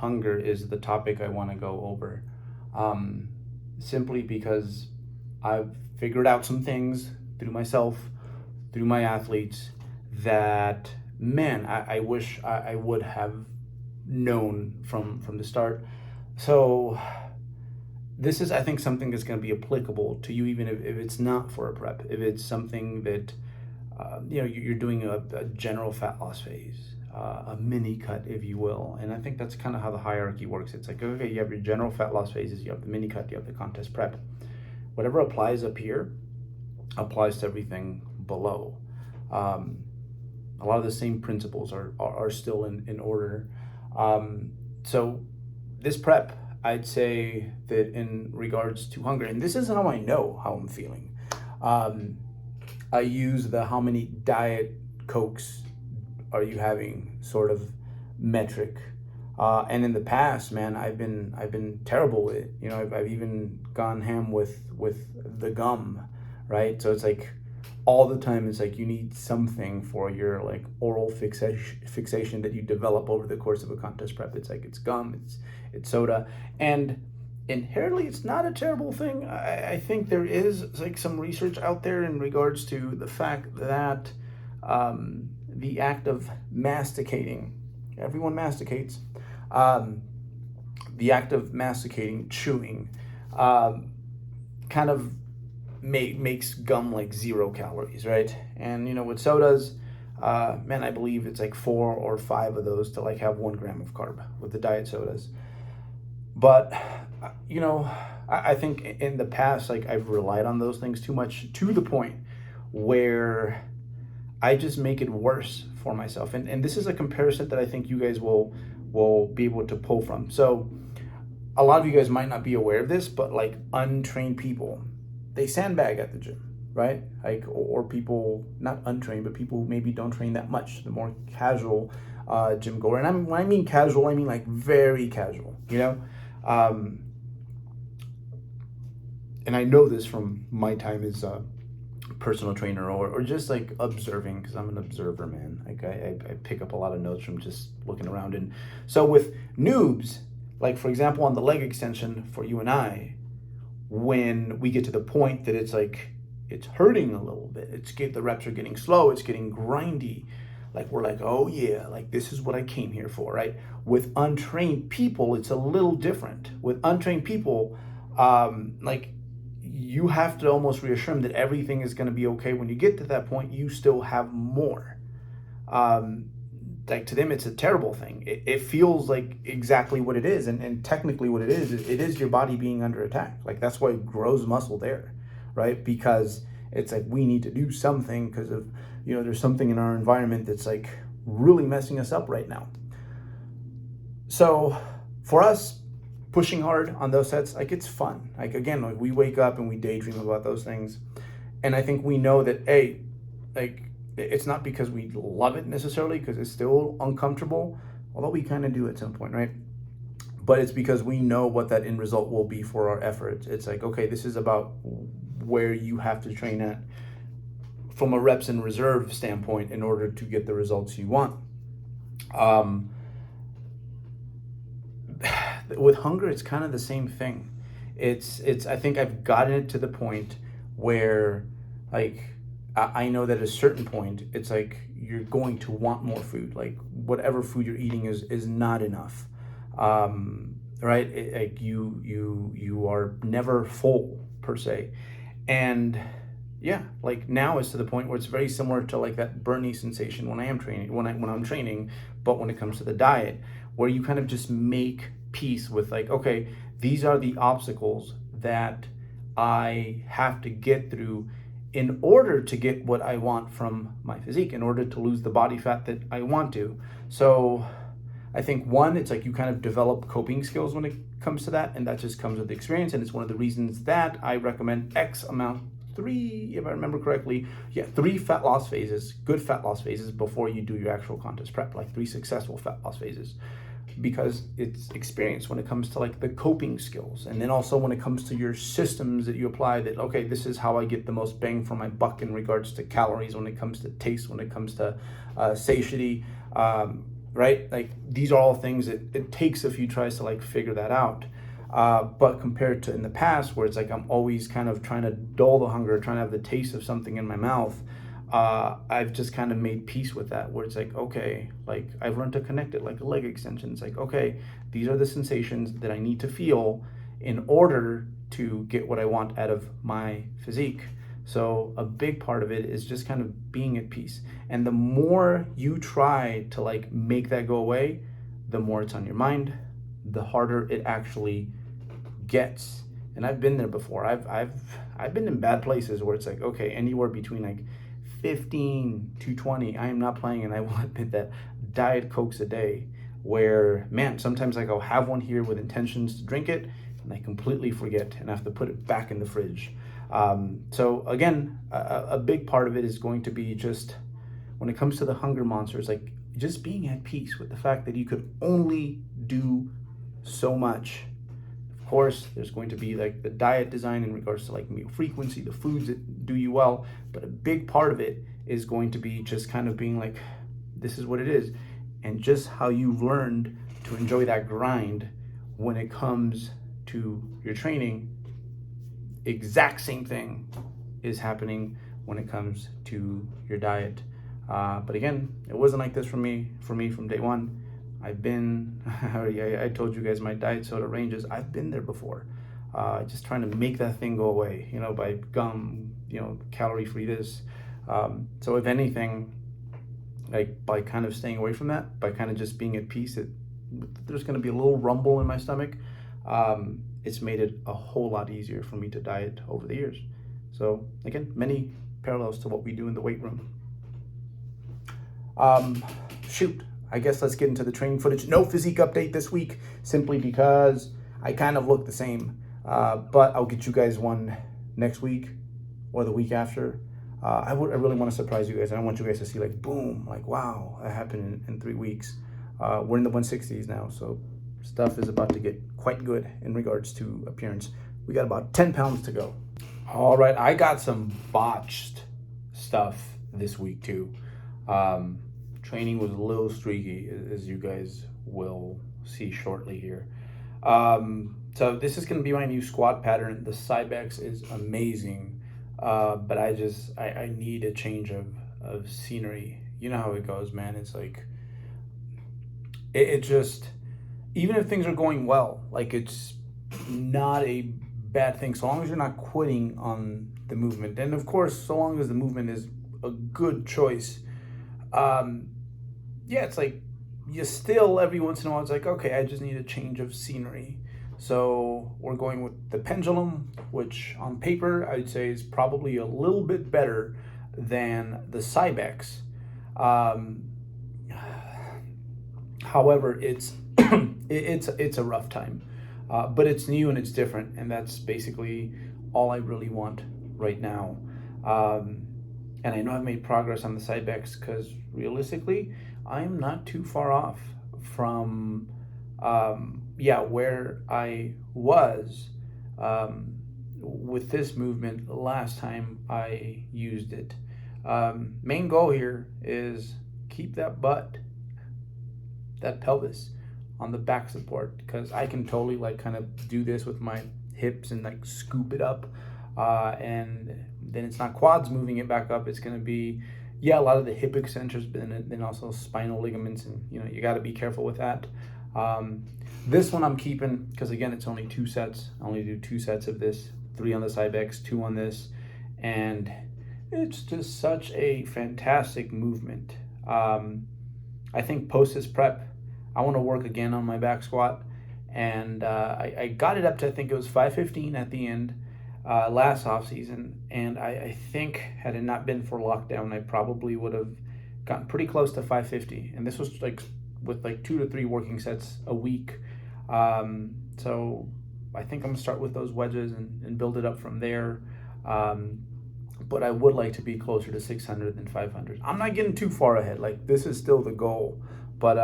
hunger is the topic I want to go over. Simply because I've figured out some things through myself, through my athletes, that, man, I wish I would have known from the start. So this is, I think, something that's going to be applicable to you, even if it's not for a prep. If it's something that you're doing a general fat loss phase, a mini cut, if you will. And I think that's kind of how the hierarchy works. It's like, okay, you have your general fat loss phases, you have the mini cut, you have the contest prep. Whatever applies up here applies to everything below. A lot of the same principles are still in order. So this prep, I'd say that in regards to hunger, and this is how I know how I'm feeling. I use the how many diet Cokes are you having sort of metric. And in the past, man, I've been terrible with it. I've even gone ham with the gum, right? So it's like all the time it's like you need something for your like oral fixation that you develop over the course of a contest prep. It's like it's gum, it's soda, and inherently it's not a terrible thing. I think there is like some research out there in regards to the fact that the act of masticating, everyone masticates, the act of masticating, chewing, kind of makes gum like 0 calories, right? And with sodas, man, I believe it's like 4 or 5 of those to like have 1 gram of carb with the diet sodas. But I think in the past, like I've relied on those things too much, to the point where I just make it worse for myself. And this is a comparison that I think you guys will be able to pull from. So a lot of you guys might not be aware of this, but like untrained people, they sandbag at the gym, right? Like, or people not untrained, but people who maybe don't train that much, the more casual gym goer. And when I mean casual, I mean like very casual, and I know this from my time as a personal trainer or just like observing, because I'm an observer, man. Like I pick up a lot of notes from just looking around. And so with noobs, like for example, on the leg extension for you and I, when we get to the point that it's like, it's hurting a little bit, the reps are getting slow, it's getting grindy, like we're like, oh yeah, like this is what I came here for, right? With untrained people, it's a little different. With untrained people, like you have to almost reassure them that everything is going to be okay. When you get to that point, you still have more. Like to them, it's a terrible thing. It feels like exactly what it is. And technically what it is your body being under attack. Like that's why it grows muscle there, right? Because it's like, we need to do something because of, there's something in our environment that's like really messing us up right now. So for us, pushing hard on those sets, like it's fun. Like again, like we wake up and we daydream about those things. And I think we know that, like it's not because we love it necessarily, because it's still uncomfortable, although we kind of do at some point, right? But it's because we know what that end result will be for our effort. It's like, okay, this is about where you have to train at from a reps and reserve standpoint in order to get the results you want. With hunger, it's kind of the same thing. It's I think I've gotten it to the point where like I know that at a certain point it's like you're going to want more food. Like whatever food you're eating is not enough, right? Like you are never full per se. And yeah, like now it's to the point where it's very similar to like that burning sensation when I am training, when I'm training, but when it comes to the diet, where you kind of just make peace with like, okay, these are the obstacles that I have to get through in order to get what I want from my physique, in order to lose the body fat that I want to. So I think one, it's like you kind of develop coping skills when it comes to that, and that just comes with experience. And it's one of the reasons that I recommend X amount, 3, if I remember correctly, 3 fat loss phases, good fat loss phases before you do your actual contest prep, like 3 successful fat loss phases, because it's experience when it comes to like the coping skills. And then also when it comes to your systems that you apply, that, okay, this is how I get the most bang for my buck in regards to calories, when it comes to taste, when it comes to satiety, right? Like these are all things that it takes a few tries to like figure that out. But compared to in the past, where it's like I'm always kind of trying to dull the hunger, trying to have the taste of something in my mouth, I've just kind of made peace with that, where it's like, okay, like I've learned to connect it like a leg extension. It's like, okay, these are the sensations that I need to feel in order to get what I want out of my physique. So a big part of it is just kind of being at peace. And the more you try to like make that go away, the more it's on your mind, the harder it actually gets. And I've been there before. I've been in bad places where it's like, okay, anywhere between like 15 to 20, I am not playing, and I will admit that, Diet Cokes a day, where man, sometimes like I'll have one here with intentions to drink it and I completely forget and I have to put it back in the fridge. So again, a big part of it is going to be just when it comes to the hunger monsters, like just being at peace with the fact that you could only do so much. Of course, there's going to be like the diet design in regards to like meal frequency, the foods that do you well, but a big part of it is going to be just kind of being like, this is what it is, and just how you've learned to enjoy that grind when it comes to your training. Exact same thing is happening when it comes to your diet. But again, it wasn't like this for me from day one. I've been, I told you guys my diet soda ranges. I've been there before. Just trying to make that thing go away, by gum, calorie free this. So if anything, like by kind of staying away from that, by kind of just being at peace, there's going to be a little rumble in my stomach. It's made it a whole lot easier for me to diet over the years. So again, many parallels to what we do in the weight room. I guess let's get into the training footage. No physique update this week, simply because I kind of look the same. But I'll get you guys one next week or the week after. I really want to surprise you guys. I don't want you guys to see like, boom, like, wow, that happened in 3 weeks. We're in the 160s now, so stuff is about to get quite good in regards to appearance. We got about 10 pounds to go. All right, I got some botched stuff this week too. Training was a little streaky, as you guys will see shortly here. So this is going to be my new squat pattern. The Cybex is amazing, but I need a change of scenery. You know how it goes, man. It's like, it just, even if things are going well, like it's not a bad thing, so long as you're not quitting on the movement. And of course, so long as the movement is a good choice. Yeah, it's like you still every once in a while, it's like, okay, I just need a change of scenery. So we're going with the pendulum, which on paper I'd say is probably a little bit better than the Cybex. However, it's it's a rough time, but it's new and it's different, and that's basically all I really want right now. And I know I've made progress on the Cybex because realistically, I'm not too far off from where I was with this movement last time I used it. Main goal here is keep that butt, that pelvis on the back support, because I can totally like kind of do this with my hips and like scoop it up, and then it's not quads moving it back up. It's going to be a lot of the hip extensors, but then also spinal ligaments, and you got to be careful with that. This one I'm keeping because again, it's only 2 sets. I only do 2 sets of this, 3 on the Cybex, 2 on this, and it's just such a fantastic movement. I think post this prep, I want to work again on my back squat, and I got it up to, I think it was 515 at the end last off season, and I think had it not been for lockdown, I probably would have gotten pretty close to 550, and this was like with like 2 to 3 working sets a week. So I think I'm gonna start with those wedges and build it up from there. But I would like to be closer to 600 than 500. I'm not getting too far ahead. Like, this is still the goal. But,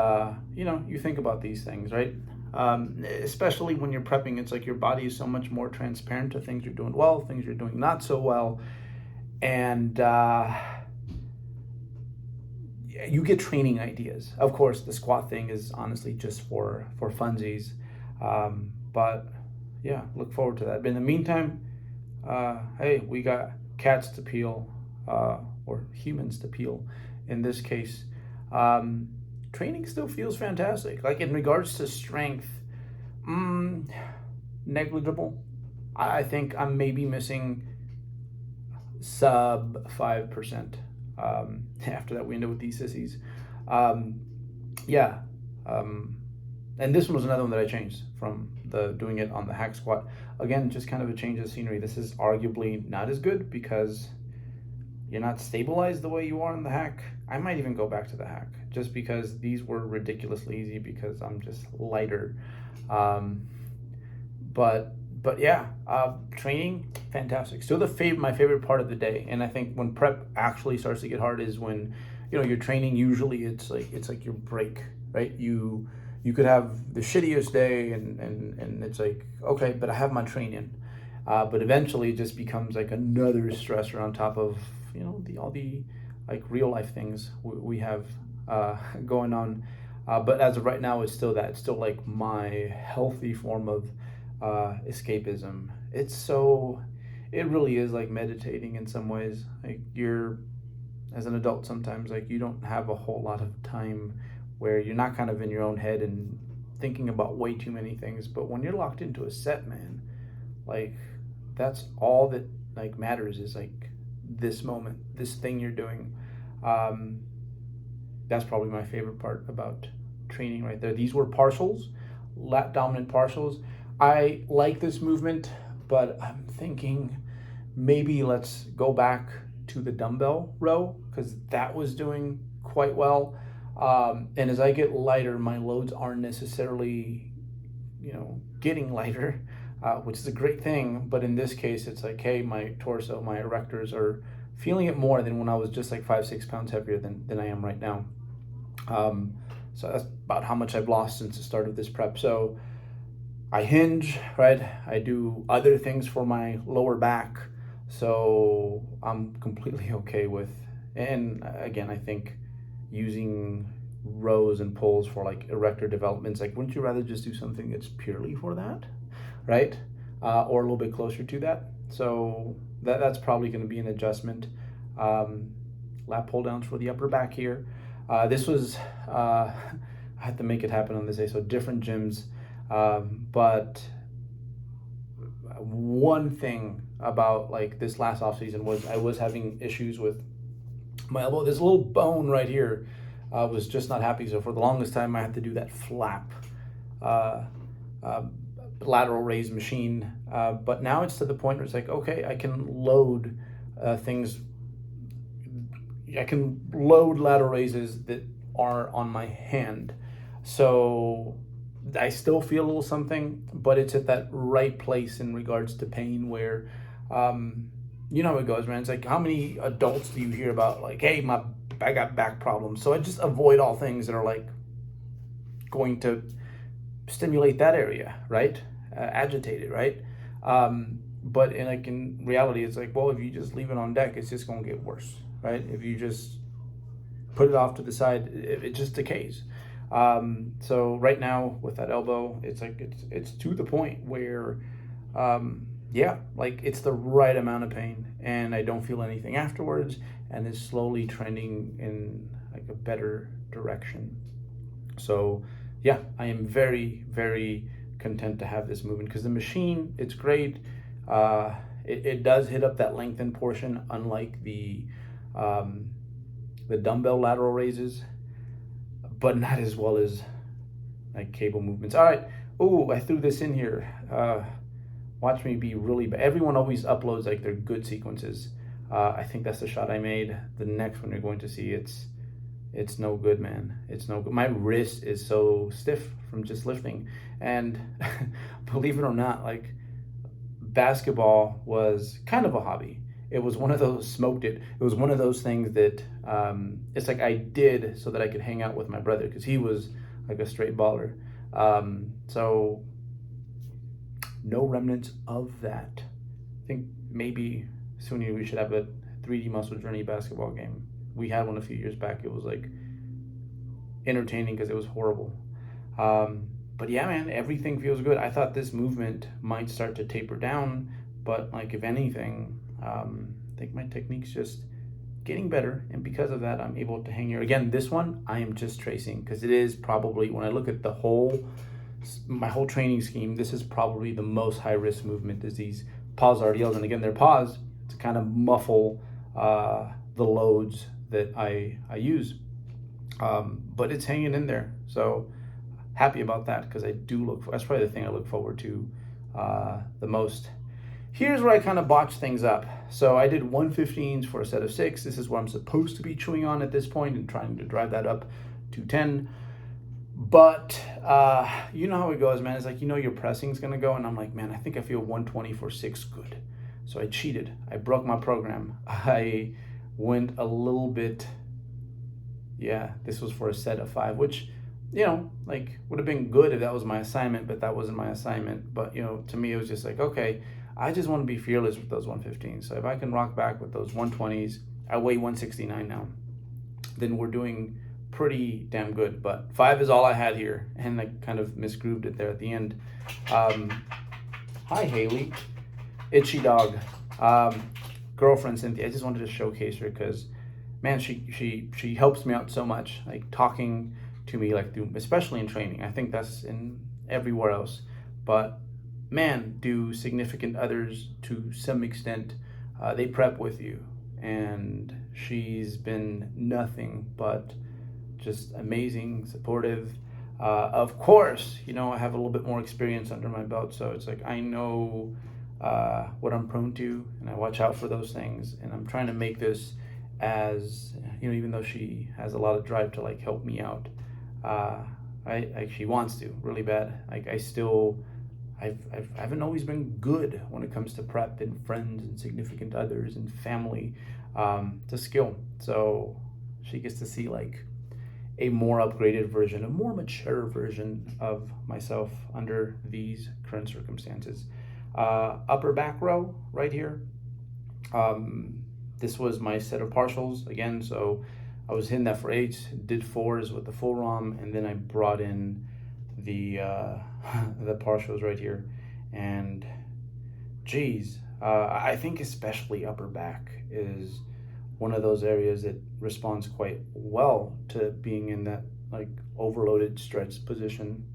you think about these things, right? Especially when you're prepping, it's like your body is so much more transparent to things you're doing well, things you're doing not so well. And you get training ideas. Of course, the squat thing is honestly just for funsies, but yeah, look forward to that. But in the meantime, hey, we got cats to peel, or humans to peel in this case. Training still feels fantastic. Like in regards to strength, negligible. I think I'm maybe missing sub 5%. After that, we ended with these sissies. Yeah. And this one was another one that I changed from the doing it on the hack squat. Again, just kind of a change of scenery. This is arguably not as good because you're not stabilized the way you are in the hack. I might even go back to the hack just because these were ridiculously easy because I'm just lighter. But yeah, training, fantastic. Still my favorite part of the day. And I think when prep actually starts to get hard is when, you're training. Usually it's like your break, right? You could have the shittiest day and it's like, okay, but I have my training. But eventually it just becomes like another stressor on top of, all the like real life things we have going on. But as of right now, it's still like my healthy form of escapism. It really is like meditating in some ways. Like you're, as an adult, sometimes like you don't have a whole lot of time where you're not kind of in your own head and thinking about way too many things. But when you're locked into a set, man, like that's all that like matters is like this moment, this thing you're doing. That's probably my favorite part about training right there. These were partials, lat dominant partials. I like this movement, but I'm thinking maybe let's go back to the dumbbell row because that was doing quite well. And as I get lighter, my loads aren't necessarily, getting lighter, which is a great thing. But in this case, it's like, hey, my torso, my erectors are feeling it more than when I was just like 5-6 pounds heavier than I am right now. So that's about how much I've lost since the start of this prep. So I hinge, right? I do other things for my lower back. So I'm completely okay with, and again, I think using rows and pulls for like erector developments, like wouldn't you rather just do something that's purely for that, right? Or a little bit closer to that. So that's probably going to be an adjustment. Lat pull downs for the upper back here. This was, I had to make it happen on this day, so different gyms. But one thing about like this last off season was I was having issues with my elbow. This little bone right here was just not happy. So for the longest time, I had to do that flap lateral raise machine. But now it's to the point where it's like, okay, I can load things. I can load lateral raises that are on my hand. So I still feel a little something, but it's at that right place in regards to pain where, you know how it goes, man. It's like, how many adults do you hear about like, hey, I got back problems. So I just avoid all things that are like going to stimulate that area, right? Agitate it, right? But in reality, it's like, well, if you just leave it on deck, it's just going to get worse, right? If you just put it off to the side, it just decays. So right now with that elbow, it's like it's to the point where like it's the right amount of pain and I don't feel anything afterwards and it's slowly trending in like a better direction. So yeah, I am very, very content to have this movement because the machine, it's great. It does hit up that lengthened portion, unlike the dumbbell lateral raises, but not as well as like cable movements. All right. Oh, I threw this in here. Watch me be really bad. Everyone always uploads like their good sequences. I think that's the shot I made. The next one you're going to see, it's no good, man. It's no good. My wrist is so stiff from just lifting. And believe it or not, like basketball was kind of a hobby. It was one of those, smoked it. It was one of those things that it's like I did so that I could hang out with my brother because he was like a straight baller. So no remnants of that. I think maybe soon we should have a 3D Muscle Journey basketball game. We had one a few years back. It was like entertaining because it was horrible. But yeah, man, everything feels good. I thought this movement might start to taper down, but like if anything, I think my technique's just getting better, and because of that, I'm able to hang here. Again, this one I am just tracing because it is probably, when I look at my whole training scheme, this is probably the most high risk movement, is these pause RDLs. And again, they're paused to kind of muffle the loads that I use, but it's hanging in there. So happy about that, because I do that's probably the thing I look forward to the most. Here's where I kind of botched things up. So I did 115s for a set of 6. This is what I'm supposed to be chewing on at this point and trying to drive that up to 10. But you know how it goes, man. It's like, your pressing's going to go. And I'm like, man, I think I feel 120 for 6 good. So I cheated. I broke my program. I went a little bit, this was for a set of 5, which, like would have been good if that was my assignment, but that wasn't my assignment. But, to me, it was just like, okay, I just want to be fearless with those 115s. So if I can rock back with those 120s, I weigh 169 now, then we're doing pretty damn good. But 5 is all I had here, and I kind of misgrooved it there at the end. Hi, Haley. Itchy dog. Girlfriend Cynthia. I just wanted to showcase her because, man, she helps me out so much, like talking to me, like especially in training. I think that's in everywhere else, but man, do significant others to some extent, they prep with you, and she's been nothing but just amazing, supportive. Of course, I have a little bit more experience under my belt, so it's like I know what I'm prone to, and I watch out for those things, and I'm trying to make this as, even though she has a lot of drive to like help me out, she wants to really bad. Like I haven't always been good when it comes to prep and friends and significant others and family. It's a skill. So she gets to see like a more upgraded version, a more mature version of myself under these current circumstances. Upper back row right here. This was my set of partials again. So I was hitting that for 8, did 4s with the full ROM, and then I brought in the partials right here. And geez, I think especially upper back is one of those areas that responds quite well to being in that like overloaded stretch position.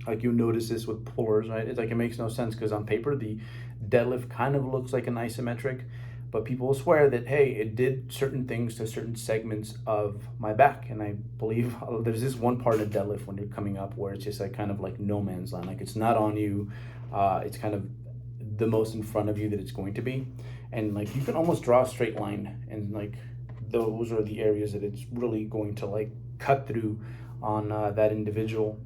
Like you notice this with pullers, right? It's like it makes no sense because on paper the deadlift kind of looks like an isometric, but people will swear that, hey, it did certain things to certain segments of my back. And I believe there's this one part of deadlift when you're coming up where it's just like kind of like no man's land. Like it's not on you. It's kind of the most in front of you that it's going to be. And like you can almost draw a straight line, and like those are the areas that it's really going to like cut through on that individual.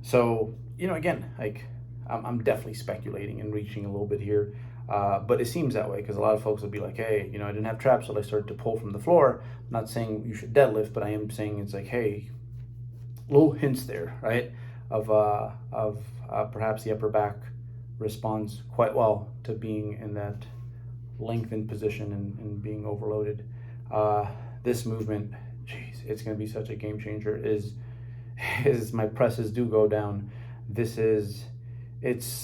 So, again, like I'm definitely speculating and reaching a little bit here. But it seems that way because a lot of folks will be like, hey, I didn't have traps, so I started to pull from the floor. I'm not saying you should deadlift, but I am saying it's like, hey, little hints there, right? Of perhaps the upper back responds quite well to being in that lengthened position and being overloaded. This movement, geez, it's going to be such a game changer. Is my presses do go down. If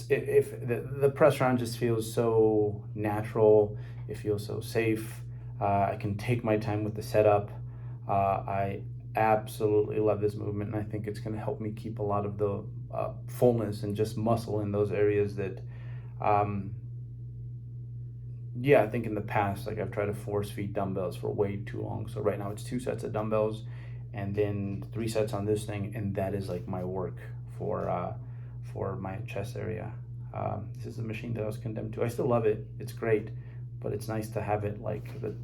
the press round just feels so natural, it feels so safe. I can take my time with the setup. I absolutely love this movement, and I think it's going to help me keep a lot of the fullness and just muscle in those areas that, I think in the past, like I've tried to force feed dumbbells for way too long. So right now it's 2 sets of dumbbells and then 3 sets on this thing, and that is like my work for my chest area. This is a machine that I was condemned to. I still love it. It's great, but it's nice to have it like the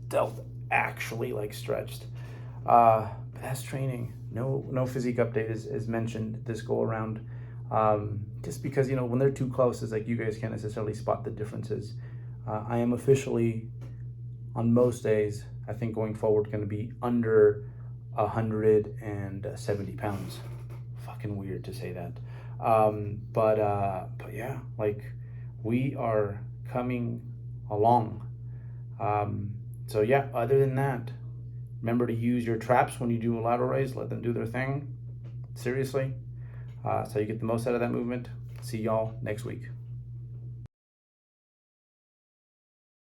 delt actually like stretched. But that's training. No physique update is mentioned this go around. Just because, when they're too close, it's like you guys can't necessarily spot the differences. I am officially, on most days, I think going forward, going to be under 170 pounds. Fucking weird to say that. But yeah, like we are coming along. So yeah, other than that, Remember to use your traps when you do a lateral raise. Let them do their thing. Seriously. So you get the most out of that movement. See y'all next week.